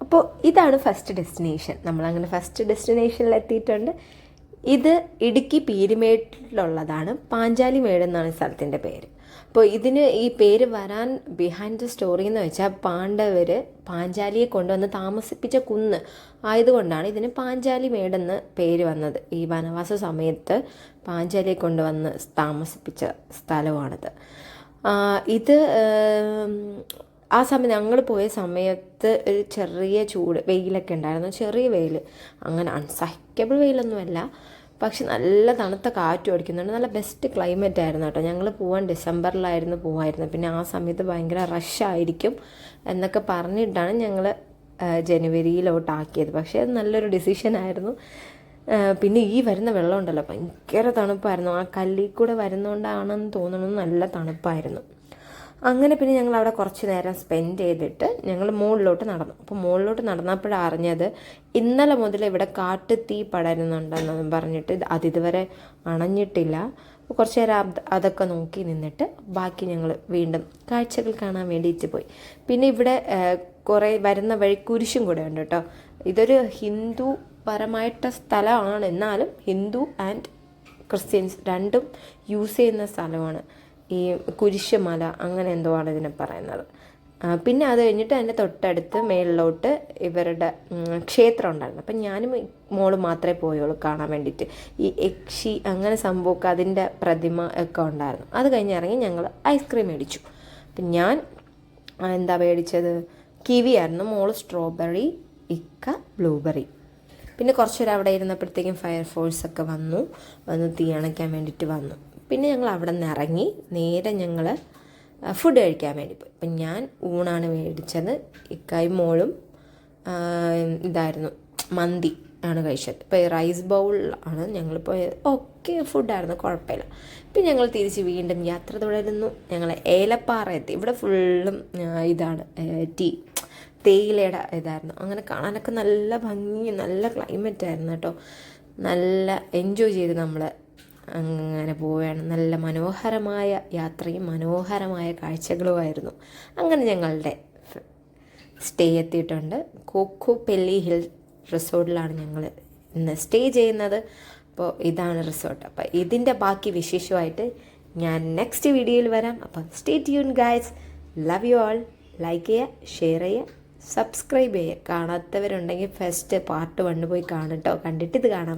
അപ്പോൾ ഇതാണ് first destination. നമ്മളങ്ങനെ ഫസ്റ്റ് ഡെസ്റ്റിനേഷനിൽ എത്തിയിട്ടുണ്ട്. ഇത് ഇടുക്കി പീരുമേട്ടിലുള്ളതാണ്. പാഞ്ചാലിമേട് എന്നാണ് സ്ഥലത്തിൻ്റെ പേര്. അപ്പോൾ ഇതിന് ഈ പേര് വരാൻ ബിഹൈൻഡ് ദ സ്റ്റോറി എന്ന് വെച്ചാൽ പാണ്ഡവർ പാഞ്ചാലിയെ കൊണ്ടുവന്ന് താമസിപ്പിച്ച കുന്ന് ആയതുകൊണ്ടാണ് ഇതിന് പാഞ്ചാലിമേടെന്ന് പേര് വന്നത്. ഈ വനവാസ സമയത്ത് പാഞ്ചാലിയെ കൊണ്ടുവന്ന് താമസിപ്പിച്ച സ്ഥലമാണിത്. ഇത് ആ സമയം ഞങ്ങൾ പോയ സമയത്ത് ഒരു ചെറിയ ചൂട്, വെയിലൊക്കെ ഉണ്ടായിരുന്നു, ചെറിയ വെയിൽ, അങ്ങനെ അൺസഹിക്കബിൾ വെയിലൊന്നുമല്ല, പക്ഷെ നല്ല തണുത്ത കാറ്റും അടിക്കുന്നുണ്ട്. നല്ല ബെസ്റ്റ് ക്ലൈമറ്റ് ആയിരുന്നു കേട്ടോ. ഞങ്ങൾ പോകാൻ ഡിസംബറിലായിരുന്നു പോവായിരുന്നത്. പിന്നെ ആ സമയത്ത് ഭയങ്കര റഷായിരിക്കും എന്നൊക്കെ പറഞ്ഞിട്ടാണ് ഞങ്ങൾ ജനുവരിയിലോട്ടാക്കിയത്. പക്ഷേ അത് നല്ലൊരു ഡിസിഷനായിരുന്നു. പിന്നെ ഈ വരുന്ന വെള്ളം ഉണ്ടല്ലോ ഭയങ്കര തണുപ്പായിരുന്നു. ആ കല്ലിൽ കൂടെ വരുന്നതുകൊണ്ടാണെന്ന് തോന്നുന്നു, നല്ല തണുപ്പായിരുന്നു. അങ്ങനെ പിന്നെ ഞങ്ങൾ അവിടെ കുറച്ച് നേരം സ്പെൻഡ് ചെയ്തിട്ട് ഞങ്ങൾ മുകളിലോട്ട് നടന്നു. അപ്പോൾ മുകളിലോട്ട് നടന്നപ്പോഴാണ് അറിഞ്ഞത് ഇന്നലെ മുതൽ ഇവിടെ കാട്ടുതീ പടരുന്നുണ്ടെന്ന് പറഞ്ഞിട്ട് അതിതുവരെ അണഞ്ഞിട്ടില്ല. അപ്പോൾ കുറച്ച് നേരം അതൊക്കെ നോക്കി നിന്നിട്ട് ബാക്കി ഞങ്ങൾ വീണ്ടും കാഴ്ചകൾ കാണാൻ വേണ്ടിയിട്ട് പോയി. പിന്നെ ഇവിടെ കുറേ വരുന്ന വഴി കുരിശും കൂടെ ഉണ്ട് കേട്ടോ. ഇതൊരു ഹിന്ദു പരമായിട്ട സ്ഥലമാണ്, എന്നാലും ഹിന്ദു ആൻഡ് ക്രിസ്ത്യൻസ് രണ്ടും യൂസ് ചെയ്യുന്ന സ്ഥലമാണ് ഈ കുരിശുമല, അങ്ങനെ എന്തോ ആണ് ഇതിനെ പറയുന്നത്. പിന്നെ അത് കഴിഞ്ഞിട്ട് അതിൻ്റെ തൊട്ടടുത്ത് മേളിലോട്ട് ഇവരുടെ ക്ഷേത്രം ഉണ്ടായിരുന്നു. അപ്പം ഞാനും മോള് മാത്രമേ പോയുള്ളൂ കാണാൻ വേണ്ടിയിട്ട്. ഈ യക്ഷി അങ്ങനെ സംഭവമൊക്കെ അതിൻ്റെ പ്രതിമ ഒക്കെ ഉണ്ടായിരുന്നു. അത് കഴിഞ്ഞിറങ്ങി ഞങ്ങൾ ഐസ്ക്രീം മേടിച്ചു. അപ്പം ഞാൻ എന്താ മേടിച്ചത്, കിവി ആയിരുന്നു, മോള് സ്ട്രോബെറി, ഇക്ക ബ്ലൂബെറി. പിന്നെ കുറച്ചൊരു അവിടെ ഇരുന്നപ്പോഴത്തേക്കും ഫയർഫോഴ്സൊക്കെ വന്ന് തീ അണയ്ക്കാൻ വേണ്ടിയിട്ട് വന്നു. പിന്നെ ഞങ്ങൾ അവിടെ നിന്ന് ഇറങ്ങി നേരെ ഞങ്ങൾ ഫുഡ് കഴിക്കാൻ വേണ്ടി പോയി. അപ്പം ഞാൻ ഊണാണ് മേടിച്ചത്, ഇക്കായും മോളും ഇതായിരുന്നു മന്തി ആണ് കഴിച്ചത്. ഇപ്പോൾ റൈസ് ബൗളിലാണ് ഞങ്ങൾ പോയത്. ഓക്കെ ഫുഡായിരുന്നു, കുഴപ്പമില്ല. പിന്നെ ഞങ്ങൾ തിരിച്ച് വീണ്ടും യാത്ര തുടരുന്നു. ഞങ്ങൾ ഏലപ്പാറ എത്തി. ഇവിടെ ഫുള്ളും ഇതാണ് തേയിലയുടെ ഇതായിരുന്നു. അങ്ങനെ കാണാനൊക്കെ നല്ല ഭംഗി, നല്ല ക്ലൈമറ്റ് ആയിരുന്നു കേട്ടോ. നല്ല എൻജോയ് ചെയ്ത് നമ്മൾ അങ്ങനെ പോവുകയാണ്. നല്ല മനോഹരമായ യാത്രയും മനോഹരമായ കാഴ്ചകളുമായിരുന്നു. അങ്ങനെ ഞങ്ങളുടെ സ്റ്റേ എത്തിയിട്ടുണ്ട്. കോക്കോപെല്ലി ഹിൽ റിസോർട്ടിലാണ് ഞങ്ങൾ ഇന്ന് സ്റ്റേ ചെയ്യുന്നത്. അപ്പോൾ ഇതാണ് റിസോർട്ട്. അപ്പോൾ ഇതിൻ്റെ ബാക്കി വിശേഷമായിട്ട് ഞാൻ നെക്സ്റ്റ് വീഡിയോയിൽ വരാം. അപ്പം stay tune guys. Love you all. Like ചെയ്യുക, ഷെയർ ചെയ്യുക, സബ്സ്ക്രൈബ് ചെയ്യുക. കാണാത്തവരുണ്ടെങ്കിൽ ഫസ്റ്റ് പാർട്ട് 1 പോയി കാണട്ടോ. കണ്ടിട്ട് ഇത് കാണാം.